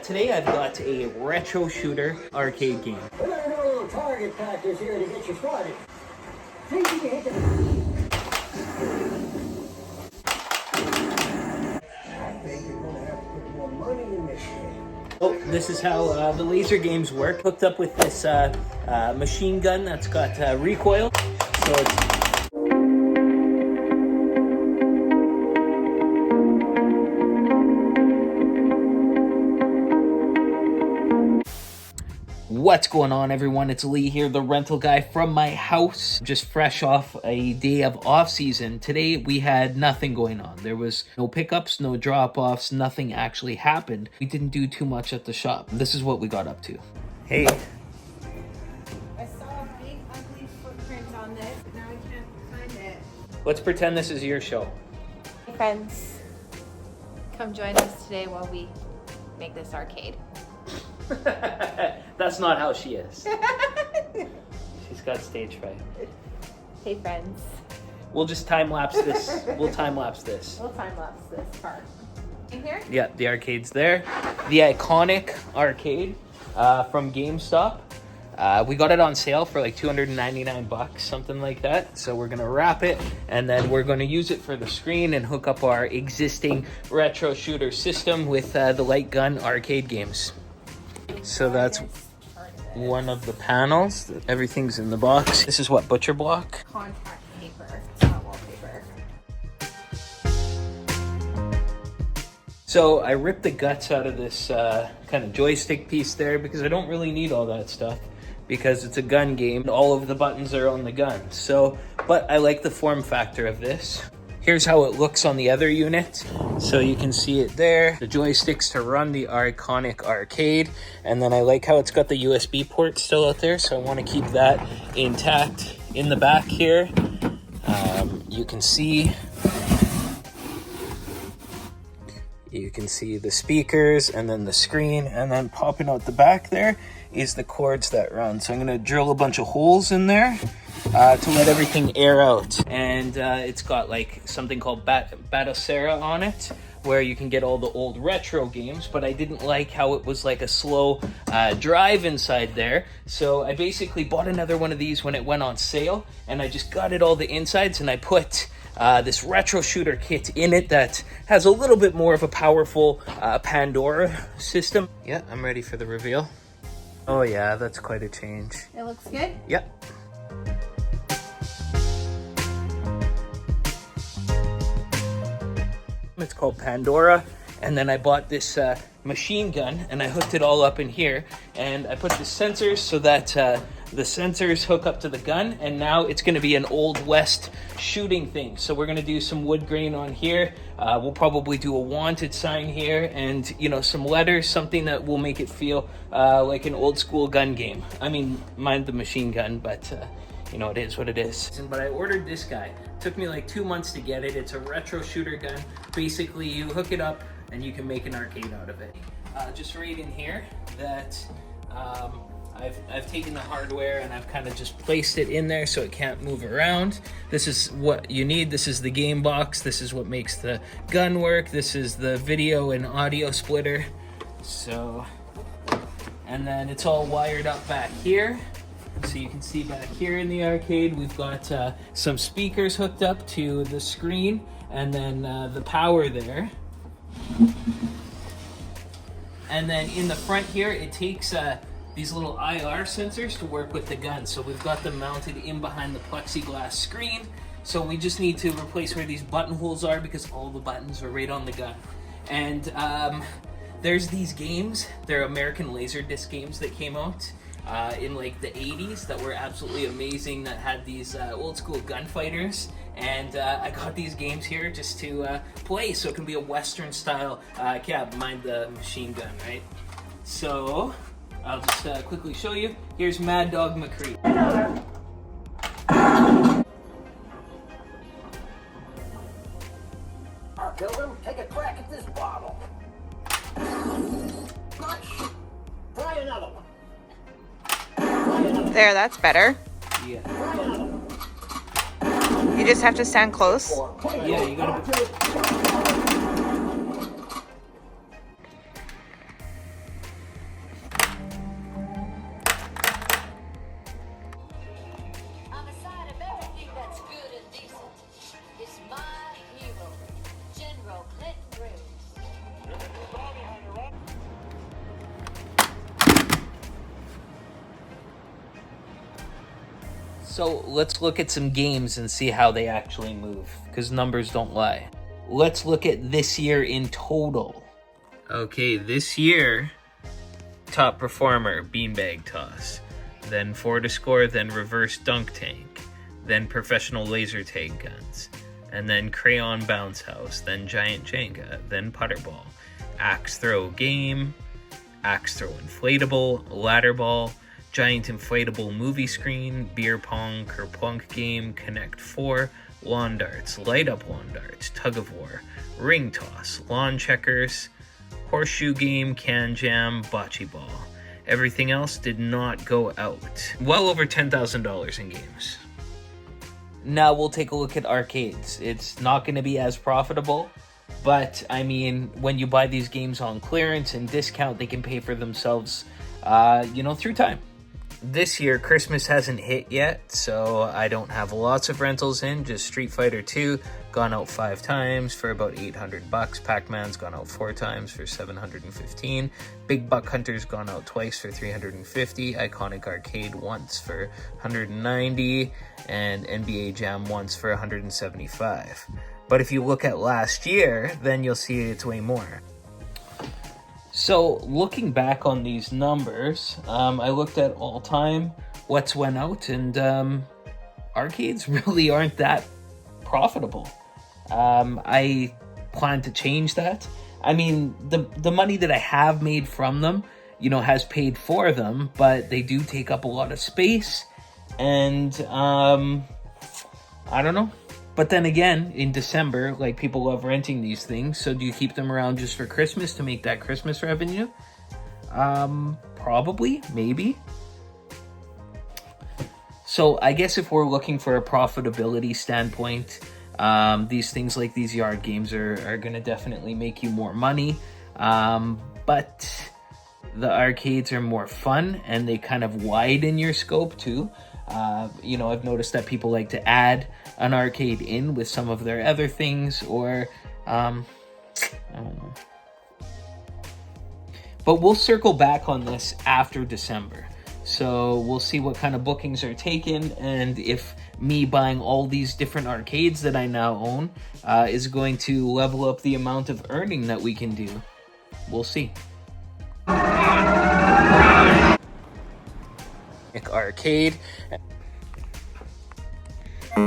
Today I've got a retro shooter arcade game. We're going to do a little target practice here to get you started. See if you can hit the... I think you're going to have to put more money in this game. Oh, this is how the laser games work. Hooked up with this machine gun that's got recoil. So it's... What's going on, everyone? It's Lee here, the rental guy from my house. Just fresh off a day of off season. Today we had nothing going on. There was no pickups, no drop-offs, nothing actually happened. We didn't do too much at the shop. This is what we got up to. Hey. I saw a big ugly footprint on this, but now I can't find it. Let's pretend this is your show. Hey friends, come join us today while we make this arcade. That's not how she is. She's got stage fright. Hey friends. We'll just time-lapse this. We'll time-lapse this. We'll time-lapse this part. In here? Yeah, the arcade's there. The iconic arcade from GameStop. We got it on sale for like 299 bucks, something like that. So we're gonna wrap it and then we're gonna use it for the screen and hook up our existing retro shooter system with the light gun arcade games. So that's one of the panels. Everything's in the box. This is what, butcher block? Contact paper, it's not wallpaper. So I ripped the guts out of this kind of joystick piece there because I don't really need all that stuff because it's a gun game. All of the buttons are on the gun. So, but I like the form factor of this. Here's how it looks on the other unit. So you can see it there. The joysticks to run the iconic arcade. And then I like how it's got the USB port still out there. So I want to keep that intact. In the back here, you can see the speakers and then the screen, and then popping out the back there is the cords that run. So I'm gonna drill a bunch of holes in there to let everything air out. And it's got like something called Batocera on it, where you can get all the old retro games, but I didn't like how it was like a slow drive inside there. So I basically bought another one of these when it went on sale, and I just gutted all the insides and I put this retro shooter kit in it that has a little bit more of a powerful Pandora system. Yeah, I'm ready for the reveal. Oh yeah, that's quite a change. It looks good? Yep. It's called Pandora, and then I bought this machine gun and I hooked it all up in here, and I put the sensors so that the sensors hook up to the gun, and now it's going to be an Old West shooting thing. So we're going to do some wood grain on here. We'll probably do a wanted sign here, and you know, some letters, something that will make it feel like an old school gun game. I mean, mind the machine gun, but you know, it is what it is. But I ordered this guy. Took me like 2 months to get it. It's a retro shooter gun. Basically, you hook it up and you can make an arcade out of it. Just right in here that I've taken the hardware and I've kind of just placed it in there so it can't move around. This is what you need. This is the game box. This is what makes the gun work. This is the video and audio splitter. So, and then it's all wired up back here. So you can see back here in the arcade, we've got some speakers hooked up to the screen, and then the power there. And then in the front here, it takes these little IR sensors to work with the gun. So we've got them mounted in behind the plexiglass screen. So we just need to replace where these buttonholes are because all the buttons are right on the gun. And there's these games, they're American Laserdisc games that came out in like the 80s that were absolutely amazing, that had these old school gunfighters, and I got these games here just to play, so it can be a Western style, yeah, mind the machine gun, right? So I'll just quickly show you. Here's Mad Dog McCree. I'll kill them. Take a crack at this bottle. Much. Try another one. There, that's better. Yeah. You just have to stand close. Yeah, you gotta be... So let's look at some games and see how they actually move, because numbers don't lie. Let's look at this year in total. Okay, this year, top performer, beanbag toss. Then 4 to score, then reverse dunk tank. Then professional laser tag guns. And then crayon bounce house. Then giant Jenga. Then putter ball. Axe throw game. Axe throw inflatable. Ladder ball. Giant inflatable movie screen, beer pong, kerplunk game, Connect 4, lawn darts, light up lawn darts, tug of war, ring toss, lawn checkers, horseshoe game, can jam, bocce ball. Everything else did not go out. Well over $10,000 in games. Now we'll take a look at arcades. It's not going to be as profitable, but I mean, when you buy these games on clearance and discount, they can pay for themselves, through time. This year, Christmas hasn't hit yet, so I don't have lots of rentals in. Just Street Fighter 2, gone out 5 times for about $800. Pac-Man's gone out 4 times for $715. Big Buck Hunter's gone out twice for $350. Iconic Arcade once for $190. And NBA Jam once for $175. But if you look at last year, then you'll see it's way more. So, looking back on these numbers, I looked at all time, what's went out, and arcades really aren't that profitable. I plan to change that. I mean, the money that I have made from them, has paid for them, but they do take up a lot of space, and I don't know. But then again, in December, people love renting these things, so do you keep them around just for Christmas to make that Christmas revenue? Probably, maybe. So I guess if we're looking for a profitability standpoint, these things like these yard games are going to definitely make you more money. But the arcades are more fun, and they kind of widen your scope too. I've noticed that people like to add an arcade in with some of their other things, or I don't know. But we'll circle back on this after December. So we'll see what kind of bookings are taken, and if me buying all these different arcades that I now own is going to level up the amount of earning that we can do. We'll see. Arcade. I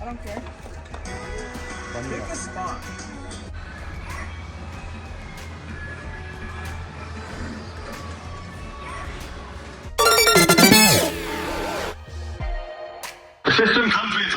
don't care. Pick a spot. System complete.